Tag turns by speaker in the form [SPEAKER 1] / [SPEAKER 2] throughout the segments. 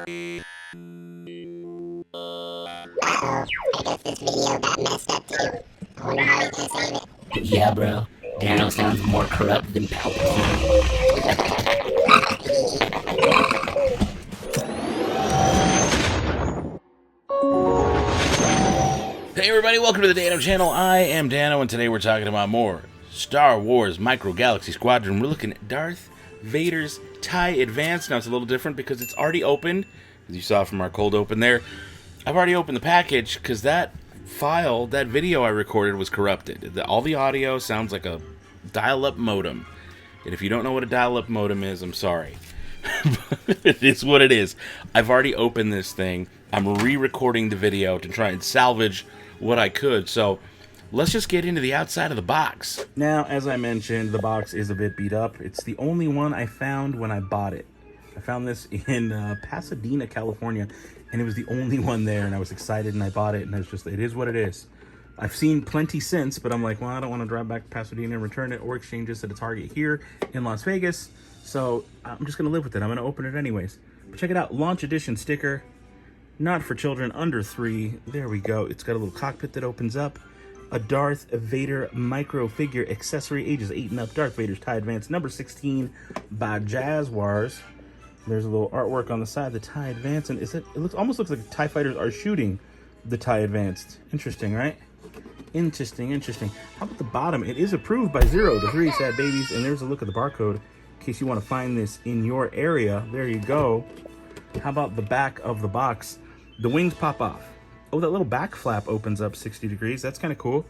[SPEAKER 1] I guess this video got messed up too. I wonder how we can save it.
[SPEAKER 2] Yeah, bro. Dano sounds more corrupt than Palpatine. Hey everybody, welcome to the Dano channel. I am Dano, and today we're talking about more Star Wars Micro Galaxy Squadron. We're looking at Darth Vader's TIE Advance. Now it's a little different because it's already opened, as you saw from our cold open there. I've already opened the package because that file, that video I recorded was corrupted. All the audio sounds like a dial-up modem. And if you don't know what a dial-up modem is, I'm sorry. It is what it is. I've already opened this thing. I'm re-recording the video to try and salvage what I could. So let's just get into the outside of the box. Now, as I mentioned, the box is a bit beat up. It's the only one I found when I bought it. I found this in Pasadena, California, and it was the only one there, and I was excited, and I bought it, and it is what it is. I've seen plenty since, but I'm like, well, I don't want to drive back to Pasadena and return it or exchange this at a Target here in Las Vegas, so I'm just going to live with it. I'm going to open it anyways. But check it out, launch edition sticker, not for children under 3. There we go. It's got a little cockpit that opens up. A Darth Vader micro figure accessory, ages 8 and up. Darth Vader's TIE Advance, number 16 by Jazwares. There's a little artwork on the side of the TIE Advance, and almost looks like TIE fighters are shooting the TIE Advanced. Interesting, right? Interesting. How about the bottom? It is approved by 0 to 3 sad babies, and there's a look at the barcode in case you want to find this in your area. There you go. How about the back of the box? The wings pop off. Oh, that little back flap opens up 60 degrees. That's kind of cool.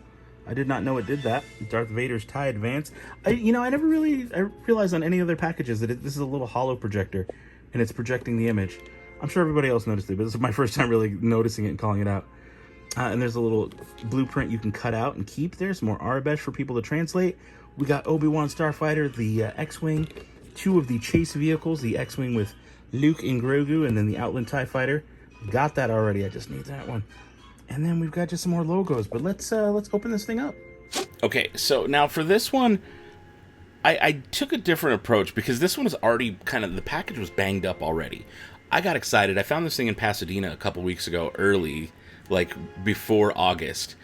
[SPEAKER 2] I did not know it did that. Darth Vader's TIE Advance. I never really realized on any other packages that this is a little hollow projector, and it's projecting the image. I'm sure everybody else noticed it, but this is my first time really noticing it and calling it out. And there's a little blueprint you can cut out and keep. There's more Arabesh for people to translate. We got Obi-Wan Starfighter, the X-Wing, 2 of the chase vehicles, the X-Wing with Luke and Grogu, and then the Outland TIE Fighter. Got that already. I just need that one. And then we've got just some more logos. But let's open this thing up. Okay, so now for this one, I took a different approach because this one is already the package was banged up already. I got excited. I found this thing in Pasadena a couple weeks ago, early, like before August.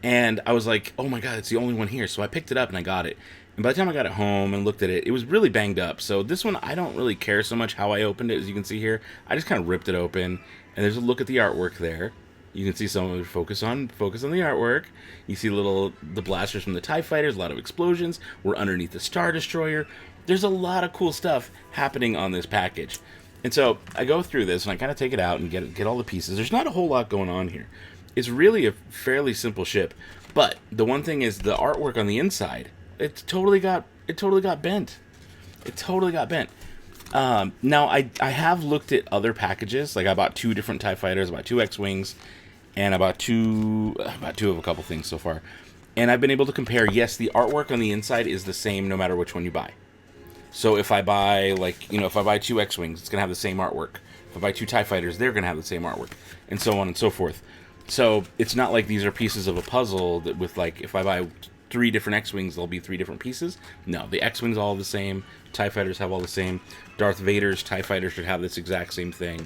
[SPEAKER 2] And I was like, oh my God, it's the only one here. So I picked it up and I got it. And by the time I got it home and looked at it, it was really banged up. So this one, I don't really care so much how I opened it. As you can see here, I just kind of ripped it open. And there's a look at the artwork there. You can see some of it focus on the artwork. You see the blasters from the TIE fighters, a lot of explosions. We're underneath the Star Destroyer. There's a lot of cool stuff happening on this package. And so I go through this and I kind of take it out and get all the pieces. There's not a whole lot going on here. It's really a fairly simple ship. But the one thing is the artwork on the inside. It totally got bent. It totally got bent. Now I have looked at other packages. Like I bought 2 different TIE fighters, I bought 2 X-Wings, and I bought two of a couple things so far. And I've been able to compare. Yes, the artwork on the inside is the same no matter which one you buy. So if I buy if I buy 2 X-Wings, it's gonna have the same artwork. If I buy 2 TIE fighters, they're gonna have the same artwork, and so on and so forth. So it's not like these are pieces of a puzzle that with if I buy 3 different X-Wings, there'll be 3 different pieces. No, the X-Wings all the same. TIE fighters have all the same. Darth Vader's TIE fighter should have this exact same thing.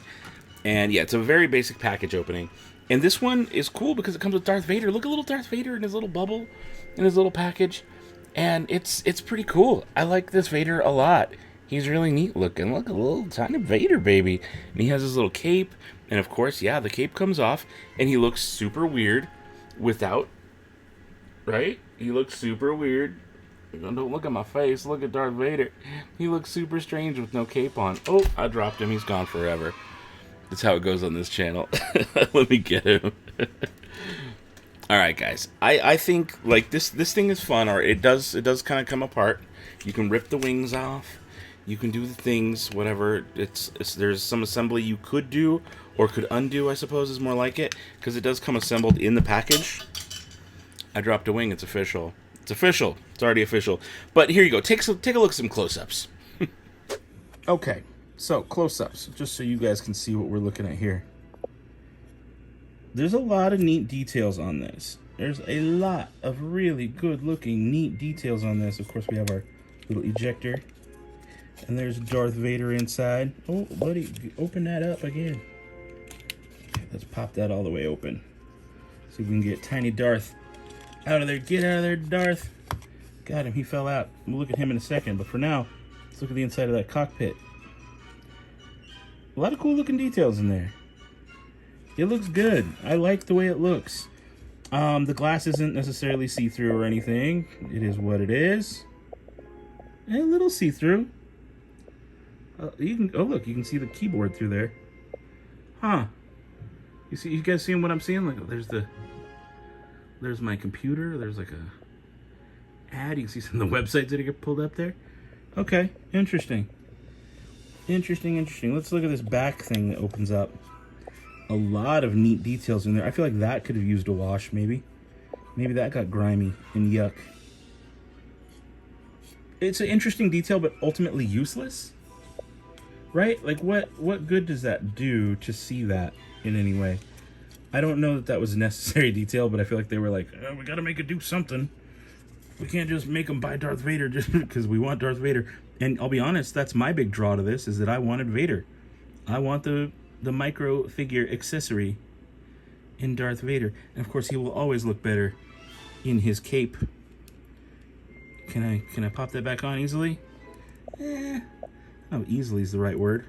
[SPEAKER 2] And yeah, it's a very basic package opening. And this one is cool because it comes with Darth Vader. Look at little Darth Vader in his little bubble, in his little package. And it's pretty cool. I like this Vader a lot. He's really neat looking. Look, a little tiny Vader baby. And he has his little cape. And of course, yeah, the cape comes off. And he looks super weird without, right? He looks super weird. Don't look at my face. Look at Darth Vader. He looks super strange with no cape on. Oh, I dropped him. He's gone forever. That's how it goes on this channel. Let me get him. All right, guys. I think this thing is fun. Or it does kind of come apart. You can rip the wings off. You can do the things, whatever. There's some assembly you could do or could undo, I suppose, is more like it, because it does come assembled in the package. I dropped a wing. It's official. It's official. It's already official. But here you go. Take a look at some close-ups. Okay, so close-ups, just so you guys can see what we're looking at here. There's a lot of neat details on this. There's a lot of really good-looking, neat details on this. Of course, we have our little ejector. And there's Darth Vader inside. Oh, buddy, open that up again. Okay, let's pop that all the way open. See if we can get tiny Darth out of there. Get out of there, Darth. Got him, he fell out. We'll look at him in a second, but for now, let's look at the inside of that cockpit. A lot of cool looking details in there. It looks good. I like the way it looks. The glass isn't necessarily see-through or anything. It is what it is. And a little see-through. Oh look, you can see the keyboard through there. Huh. You guys seeing what I'm seeing? Like there's my computer. There's like a ad. You can see some of the websites that get pulled up there. Okay, interesting. Interesting. Let's look at this back thing that opens up. A lot of neat details in there. I feel like that could have used a wash, maybe. Maybe that got grimy and yuck. It's an interesting detail, but ultimately useless. Right? Like, what good does that do to see that in any way? I don't know that was a necessary detail, but I feel like they were like, oh, we gotta make it do something. We can't just make them buy Darth Vader just because we want Darth Vader. And I'll be honest, that's my big draw to this, is that I wanted Vader. I want the micro figure accessory in Darth Vader. And of course, he will always look better in his cape. Can I pop that back on easily? Oh, easily is the right word.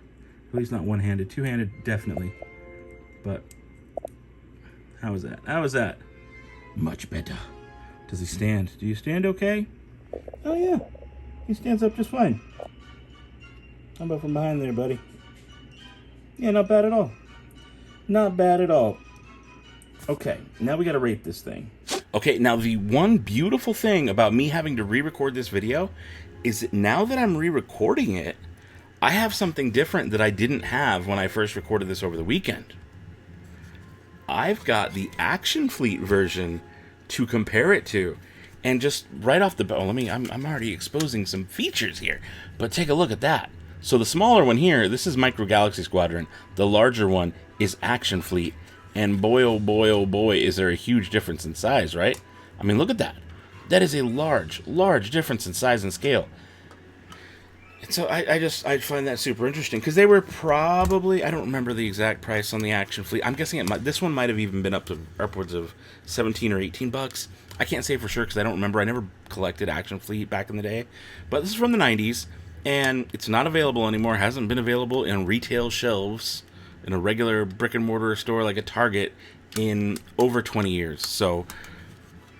[SPEAKER 2] At least not one-handed. Two-handed, definitely. But how was that? How was that? Much better. Does he stand? Do you stand okay? Oh, yeah. He stands up just fine. How about from behind there, buddy? Yeah, not bad at all. Not bad at all. Okay, now we gotta rate this thing. Okay, now the one beautiful thing about me having to re-record this video is that now that I'm re-recording it, I have something different that I didn't have when I first recorded this over the weekend. I've got the Action Fleet version to compare it to. And just right off the bat, I'm already exposing some features here, but take a look at that. So the smaller one here, this is Micro Galaxy Squadron. The larger one is Action Fleet. And boy, oh boy, is there a huge difference in size, right? I mean, look at that. That is a large difference in size and scale. And so I find that super interesting, because they were probably, I don't remember the exact price on the Action Fleet. I'm guessing this one might have even been up to upwards of 17 or 18 bucks. I can't say for sure because I don't remember. I never collected Action Fleet back in the day. But this is from the 90s, and it's not available anymore. It hasn't been available in retail shelves in a regular brick and mortar store like a Target in over 20 years. So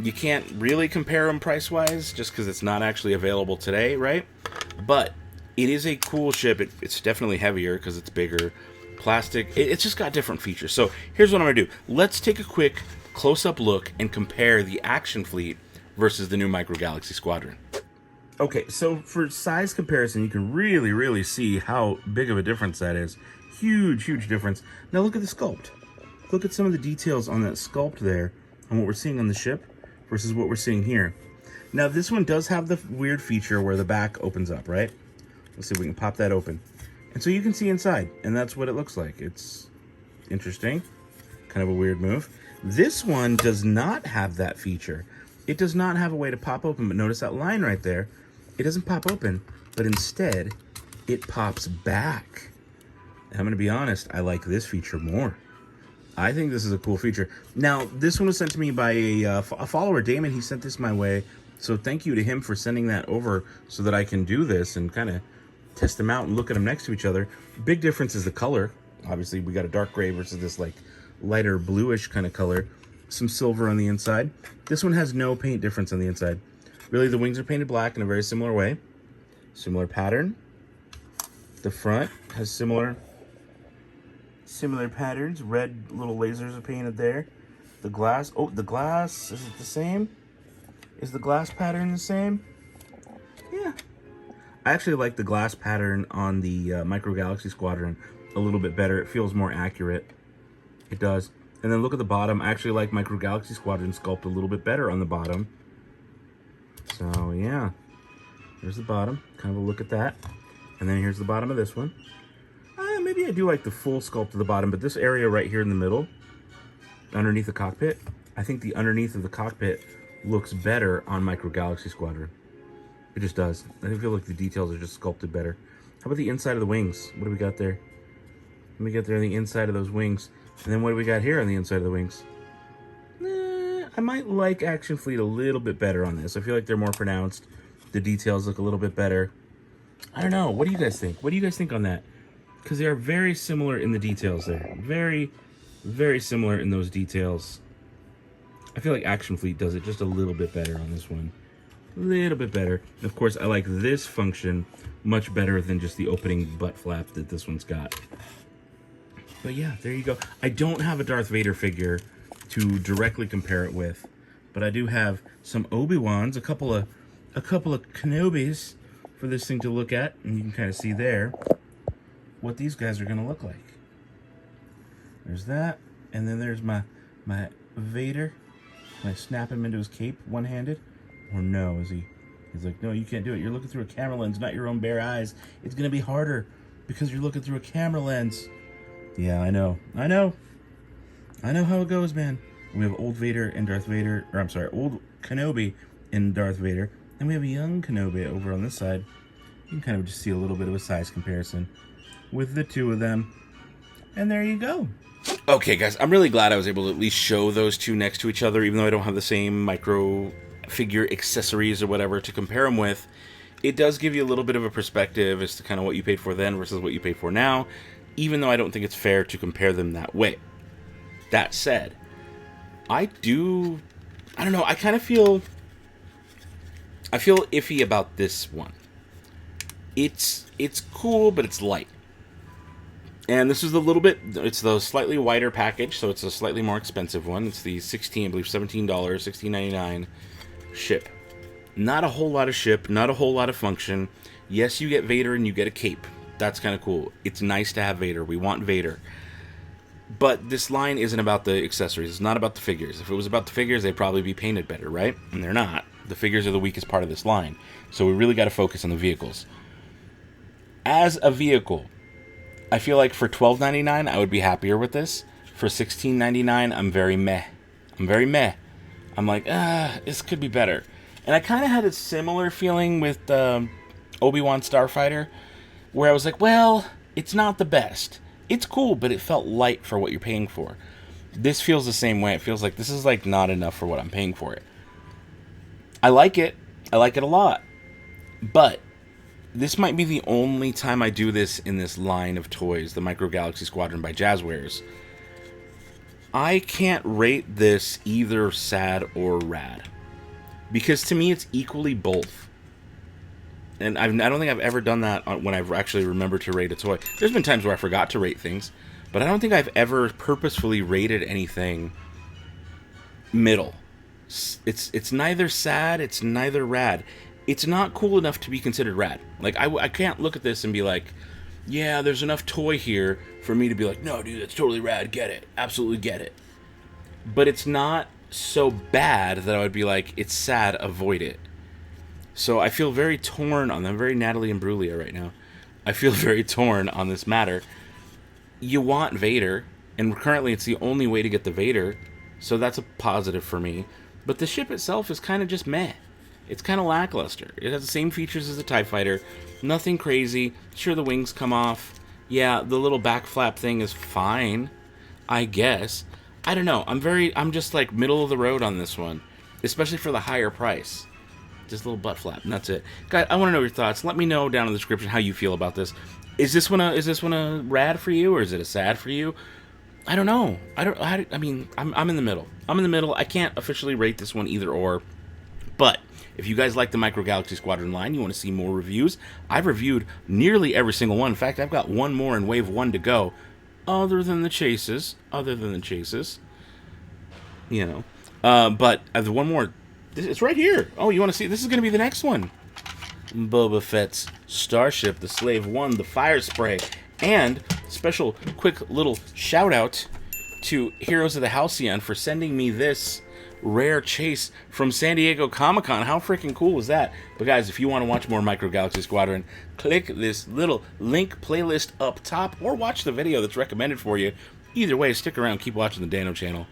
[SPEAKER 2] you can't really compare them price-wise just because it's not actually available today, right? But it is a cool ship. It's definitely heavier because it's bigger. Plastic. It's just got different features. So here's what I'm going to do. Let's take a quick close-up look and compare the Action Fleet versus the new Micro Galaxy Squadron. Okay, so for size comparison, you can really see how big of a difference that is. Huge difference. Now look at the sculpt. Look at some of the details on that sculpt there, on what we're seeing on the ship versus what we're seeing here. Now this one does have the weird feature where the back opens up, right? Let's see if we can pop that open. And so you can see inside, and that's what it looks like. It's interesting, kind of a weird move. This one does not have that feature. It does not have a way to pop open, but notice that line right there. It doesn't pop open, but instead, it pops back. And I'm going to be honest, I like this feature more. I think this is a cool feature. Now, this one was sent to me by a follower, Damon. He sent this my way. So thank you to him for sending that over so that I can do this and kind of test them out and look at them next to each other. Big difference is the color. Obviously, we got a dark gray versus this like lighter bluish kind of color. Some silver on the inside. This one has no paint difference on the inside. Really, the wings are painted black in a very similar way. Similar pattern. The front has similar patterns. Red little lasers are painted there. The glass, the glass, is it the same? Is the glass pattern the same? Yeah. I actually like the glass pattern on the Micro Galaxy Squadron a little bit better. It feels more accurate. It does. And then look at the bottom. I actually like Micro Galaxy Squadron sculpt a little bit better on the bottom. So yeah, there's the bottom. Kind of a look at that. And then here's the bottom of this one. Maybe I do like the full sculpt of the bottom, but this area right here in the middle, underneath the cockpit, I think the underneath of the cockpit looks better on Micro Galaxy Squadron. It just does. I feel like the details are just sculpted better. How about the inside of the wings? What do we got there? Let me get there on the inside of those wings. And then what do we got here on the inside of the wings? I might like Action Fleet a little bit better on this. I feel like they're more pronounced. The details look a little bit better. I don't know. What do you guys think? What do you guys think on that? Because they are very similar in the details there. Very, very similar in those details. I feel like Action Fleet does it just a little bit better on this one. A little bit better. And of course, I like this function much better than just the opening butt flap that this one's got. But yeah, there you go. I don't have a Darth Vader figure to directly compare it with, but I do have some Obi-Wans, a couple of Kenobis for this thing to look at, and you can kind of see there what these guys are going to look like. There's that, and then there's my Vader. Can I snap him into his cape one-handed? Or no, is he? He's like, no, you can't do it. You're looking through a camera lens, not your own bare eyes. It's going to be harder because you're looking through a camera lens. Yeah, I know how it goes, man. We have old Vader and Darth Vader, or I'm sorry, old Kenobi and Darth Vader, and we have a young Kenobi over on this side. You can kind of just see a little bit of a size comparison with the two of them. And there you go. Okay, guys, I'm really glad I was able to at least show those two next to each other, even though I don't have the same micro figure accessories or whatever to compare them with. It does give you a little bit of a perspective as to kind of what you paid for then versus what you paid for now, even though I don't think it's fair to compare them that way. That said, I don't know, I kind of feel iffy about this one. It's cool, but it's light. And this is it's the slightly wider package, so it's a slightly more expensive one. It's the $17, $16.99 ship. Not a whole lot of ship, not a whole lot of function. Yes, you get Vader and you get a cape. That's kind of cool. It's nice to have Vader. We want Vader. But this line isn't about the accessories. It's not about the figures. If it was about the figures, they'd probably be painted better, right? And they're not. The figures are the weakest part of this line. So we really got to focus on the vehicles. As a vehicle, I feel like for $12.99, I would be happier with this. For $16.99, I'm very meh. I'm like, this could be better. And I kind of had a similar feeling with Obi-Wan Starfighter, where I was like, well, it's not the best. It's cool, but it felt light for what you're paying for. This feels the same way. It feels like this is like not enough for what I'm paying for it. I like it. I like it a lot. But this might be the only time I do this in this line of toys, the Micro Galaxy Squadron by Jazwares. I can't rate this either sad or rad. Because to me, it's equally both. And I don't think I've ever done that when I've actually remembered to rate a toy. There's been times where I forgot to rate things, but I don't think I've ever purposefully rated anything middle. It's neither sad, it's neither rad. It's not cool enough to be considered rad. Like, I can't look at this and be like, yeah, there's enough toy here for me to be like, no, dude, that's totally rad, get it. Absolutely get it. But it's not so bad that I would be like, it's sad, avoid it. So I feel very torn on them. I'm very Natalie Imbruglia right now. I feel very torn on this matter. You want Vader, and currently it's the only way to get the Vader, so that's a positive for me. But the ship itself is kind of just meh. It's kind of lackluster. It has the same features as the TIE Fighter. Nothing crazy. Sure, the wings come off. Yeah, the little back flap thing is fine, I guess. I don't know. I'm just like middle of the road on this one, especially for the higher price. Just a little butt flap, and that's it. Guys, I want to know your thoughts. Let me know down in the description how you feel about this. Is this one a rad for you, or is it a sad for you? I don't know. I mean, I'm in the middle. I can't officially rate this one either or. But if you guys like the Micro Galaxy Squadron line, you want to see more reviews, I've reviewed nearly every single one. In fact, I've got one more in Wave 1 to go. Other than the chases. You know. But the one more. It's right here. Oh, you want to see? This is going to be the next one. Boba Fett's Starship, the Slave One, the Fire Spray, and special quick little shout out to Heroes of the Halcyon for sending me this rare chase from San Diego Comic-Con. How freaking cool was that? But guys, if you want to watch more Micro Galaxy Squadron, click this little link playlist up top or watch the video that's recommended for you. Either way, stick around, keep watching the Dano channel.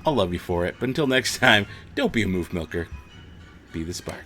[SPEAKER 2] I'll love you for it. But until next time, don't be a moof milker. Be the spark.